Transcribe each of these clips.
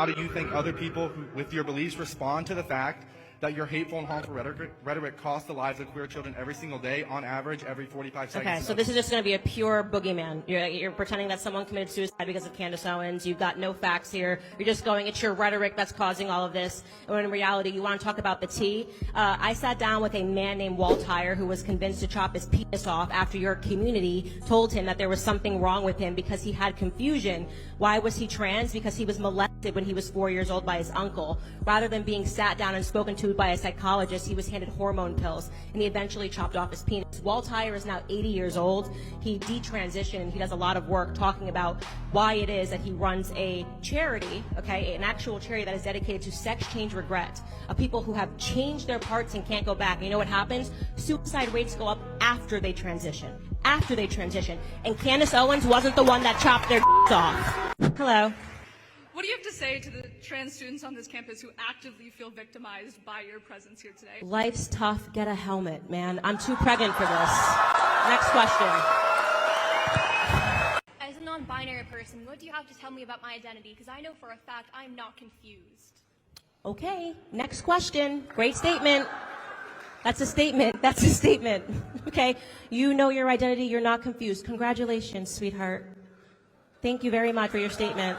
How do you think other people who, with your beliefs respond to the fact that your hateful and harmful rhetoric costs the lives of queer children every single day, on average, every 45 seconds? Okay, so this is just going to be a pure boogeyman. You're pretending that someone committed suicide because of Candace Owens. You've got no facts here. You're just going, it's your rhetoric that's causing all of this. And when in reality, you want to talk about the tea. I sat down with a man named Walt Tyre who was convinced to chop his penis off after your community told him that there was something wrong with him because he had confusion. Why was he trans? Because he was molested when he was 4 years old by his uncle. Rather than being sat down and spoken to by a psychologist, he was handed hormone pills, and he eventually chopped off his penis. Walt Tyre is now 80 years old. He detransitioned, and he does a lot of work talking about why it is that he runs a charity, okay, an actual charity that is dedicated to sex change regret, of people who have changed their parts and can't go back. And you know what happens? Suicide rates go up after they transition. After they transition. And Candace Owens wasn't the one that chopped their off. Hello. What do you have to say to the trans students on this campus who actively feel victimized by your presence here today? Life's tough. Get a helmet, man. I'm too pregnant for this. Next question. As a non-binary person, what do you have to tell me about my identity? Because I know for a fact I'm not confused. Okay, next question. Great statement. That's a statement. That's a statement. Okay, you know your identity. You're not confused. Congratulations, sweetheart. Thank you very much for your statement.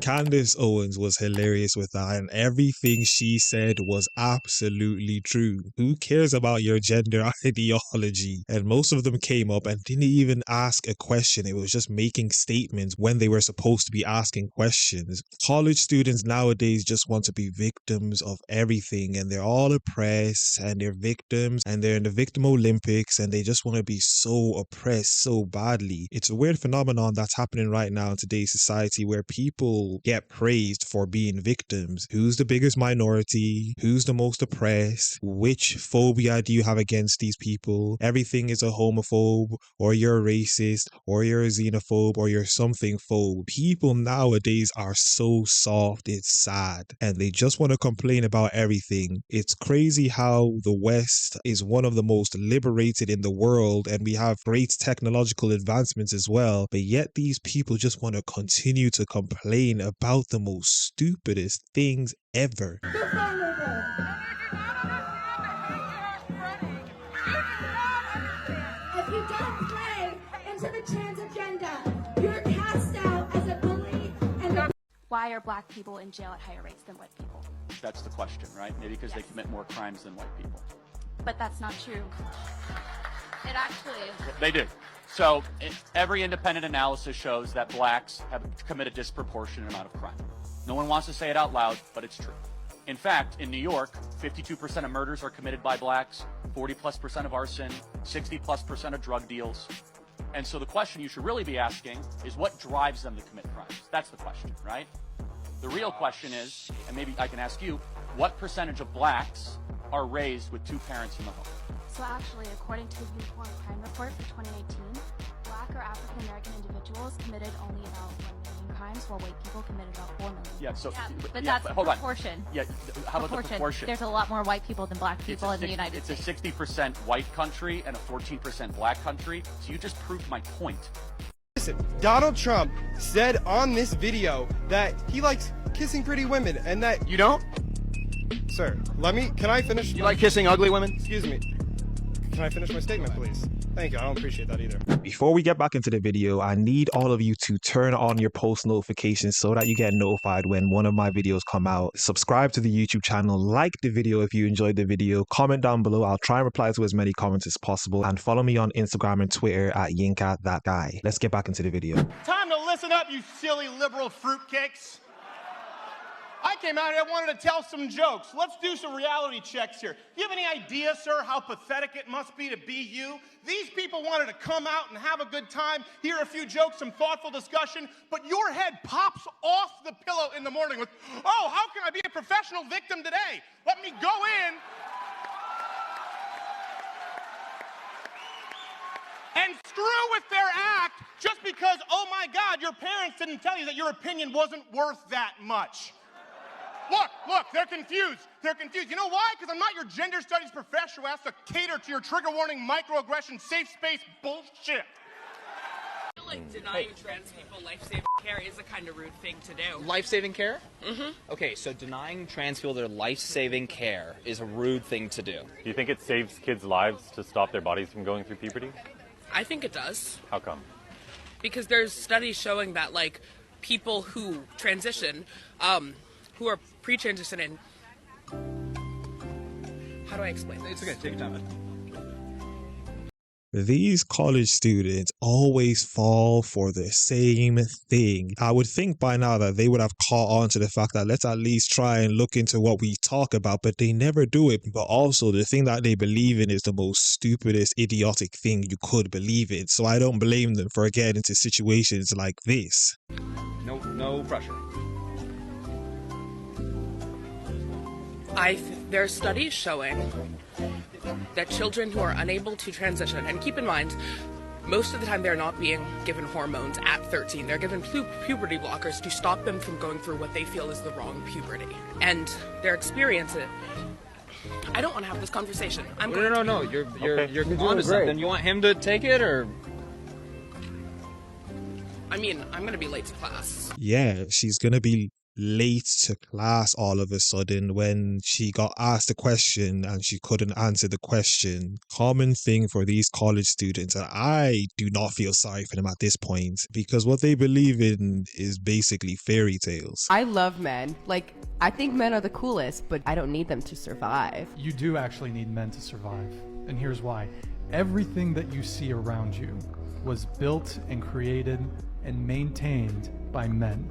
Candace Owens was hilarious with that, and everything she said was absolutely true. Who cares about your gender ideology? And most of them came up and didn't even ask a question. It was just making statements when they were supposed to be asking questions. College students nowadays just want to be victims of everything, and they're all oppressed, and they're victims, and they're in the victim Olympics, and they just want to be so oppressed so badly. It's a weird phenomenon that's happening right now in today's society where people get praised for being victims. Who's the biggest minority? Who's the most oppressed? Which phobia do you have against these people? Everything is a homophobe, or you're a racist, or you're a xenophobe, or you're something phobe. People nowadays are so soft, it's sad, and they just want to complain about everything. It's crazy how the West is one of the most liberated in the world, and we have great technological advancements as well, but yet these people just want to continue to complain about the most stupidest things ever. If you don't play into the trans agenda, you're cast out as a bully. And Why are black people in jail at higher rates than white people? That's the question, right? Maybe because they commit more crimes than white people. But that's not true. It actually is. They do. So every independent analysis shows that blacks have committed a disproportionate amount of crime. No one wants to say it out loud, but it's true. In fact, in New York, 52% of murders are committed by blacks, 40+% of arson, 60+% of drug deals. And so the question you should really be asking is what drives them to commit crimes? That's the question, right? The real question is, and maybe I can ask you, what percentage of blacks are raised with two parents in the home? So actually, according to the Uniform Crime Report for 2018, black or African American individuals committed only about 1 million crimes, while white people committed about 4 million. Yeah, so But that's hold on. proportion. Yeah, how about the proportion? There's a lot more white people than black people in the United It's States. a 60% white country and a 14% black country. So you just proved my point. Listen, Donald Trump said on this video that he likes kissing pretty women and that... You don't? Sir, can I finish? You like kissing ugly women? Excuse me. Can I finish my statement, please? Thank you. I don't appreciate that either. Before we get back into the video, I need all of you to turn on your post notifications so that you get notified when one of my videos come out. Subscribe to the YouTube channel, like the video if you enjoyed the video, comment down below. I'll try and reply to as many comments as possible, and follow me on Instagram and Twitter at YinkaThatGuy. Let's get back into the video. Time to listen up, you silly liberal fruitcakes. I came out here, I wanted to tell some jokes. Let's do some reality checks here. Do you have any idea, sir, how pathetic it must be to be you? These people wanted to come out and have a good time, hear a few jokes, some thoughtful discussion, but your head pops off the pillow in the morning with, oh, how can I be a professional victim today? Let me go in and screw with their act just because, oh my God, your parents didn't tell you that your opinion wasn't worth that much. Look, they're confused. They're confused. You know why? Because I'm not your gender studies professor who has to cater to your trigger warning, microaggression, safe space bullshit. Like denying trans people life-saving care is a kind of rude thing to do. Life-saving care? Mm-hmm. Okay, so denying trans people their life-saving care is a rude thing to do. Do you think it saves kids' lives to stop their bodies from going through puberty? I think it does. How come? Because there's studies showing that, like, people who transition, who are pre-transitioning. How do I explain this? It's okay, take your time. These college students always fall for the same thing. I would think by now that they would have caught on to the fact that let's at least try and look into what we talk about, but they never do it. But also the thing that they believe in is the most stupidest, idiotic thing you could believe in. So I don't blame them for getting into situations like this. No pressure. There are studies showing that children who are unable to transition, and keep in mind, most of the time they're not being given hormones at 13. They're given puberty blockers to stop them from going through what they feel is the wrong puberty. And their experience, I don't want to have this conversation. No. You're onto great. something. You want him to take it, or? I mean, I'm going to be late to class. Yeah, she's gonna be late to class all of a sudden when she got asked a question and she couldn't answer the question. Common thing for these college students, and I do not feel sorry for them at this point because what they believe in is basically fairy tales. I love men. Like, I think men are the coolest, but I don't need them to survive. You do actually need men to survive, and here's why. Everything that you see around you was built and created and maintained by men.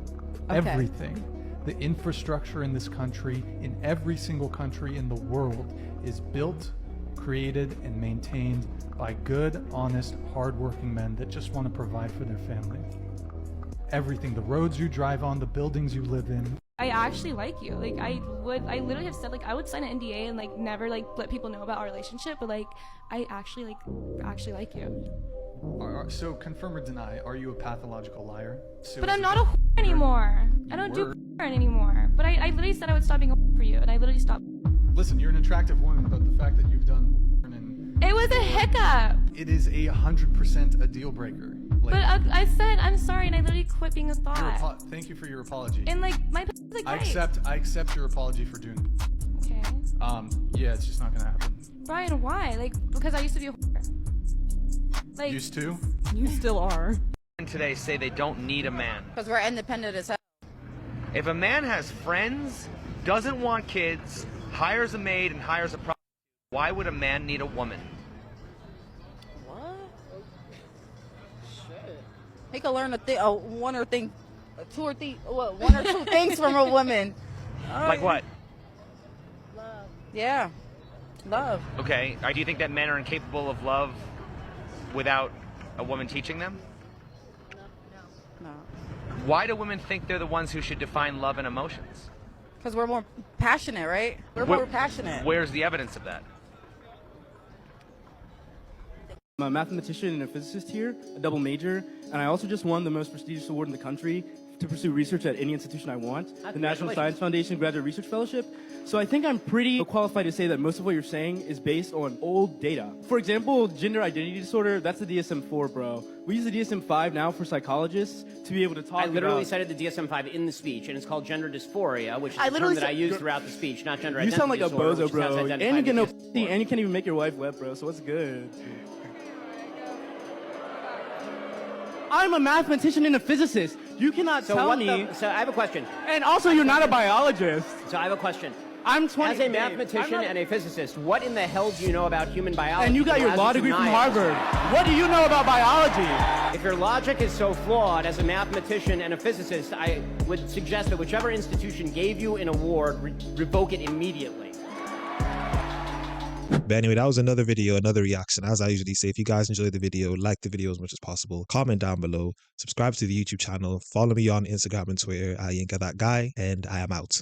Okay. Everything. The infrastructure in this country, in every single country in the world, is built, created, and maintained by good, honest, hardworking men that just want to provide for their family. Everything, the roads you drive on, the buildings you live in. I actually like you. Like, I literally have said, like, I would sign an NDA and, like, never, like, let people know about our relationship, but, like, I actually like you. So confirm or deny, are you a pathological liar? But I'm not a whore anymore. I don't do porn anymore. But I literally said I would stop being a whore for you, and I literally stopped. Listen, you're an attractive woman, but the fact that you've done It was a hiccup. it is 100% a deal breaker. Like, But I said I'm sorry, and I literally quit being a thought. thank you for your apology. And like my is like I right. accept your apology for doing it. Okay. Yeah, it's just not gonna happen. Brian, why? Like, because I used to be a whore. Like, Used to? You still are. Today say they don't need a man. Because we're independent as hell. If a man has friends, doesn't want kids, hires a maid and hires a prostitute, why would a man need a woman? What? Shit. He could learn one or two things from a woman. Like what? Love. Yeah. Love. Okay, do you think that men are incapable of love without a woman teaching them? No. Why do women think they're the ones who should define love and emotions? Because we're more passionate, right? We're more passionate. Where's the evidence of that? I'm a mathematician and a physicist here, a double major, and I also just won the most prestigious award in the country to pursue research at any institution I want, the National Science Foundation Graduate Research Fellowship. So I think I'm pretty qualified to say that most of what you're saying is based on old data. For example, gender identity disorder, that's the DSM-4, bro. We use the DSM-5 now for psychologists to be able to talk about... I literally cited the DSM-5 in the speech, and it's called gender dysphoria, which is a term that I use throughout the speech, not gender identity disorder. You sound like a bozo, bro. And you get no pussy, and you can't even make your wife wet, bro, so what's good? I'm a mathematician and a physicist. You cannot tell me... So I have a question. And also, you're not a biologist. So I have a question. I'm 20. As a mathematician and a physicist, what in the hell do you know about human biology? And you got your law degree from Harvard. What do you know about biology? If your logic is so flawed as a mathematician and a physicist, I would suggest that whichever institution gave you an award, revoke it immediately. But anyway, that was another video, another reaction. As I usually say, if you guys enjoyed the video, like the video as much as possible, comment down below, subscribe to the YouTube channel, follow me on Instagram and Twitter at YinkaThatGuy, and I am out.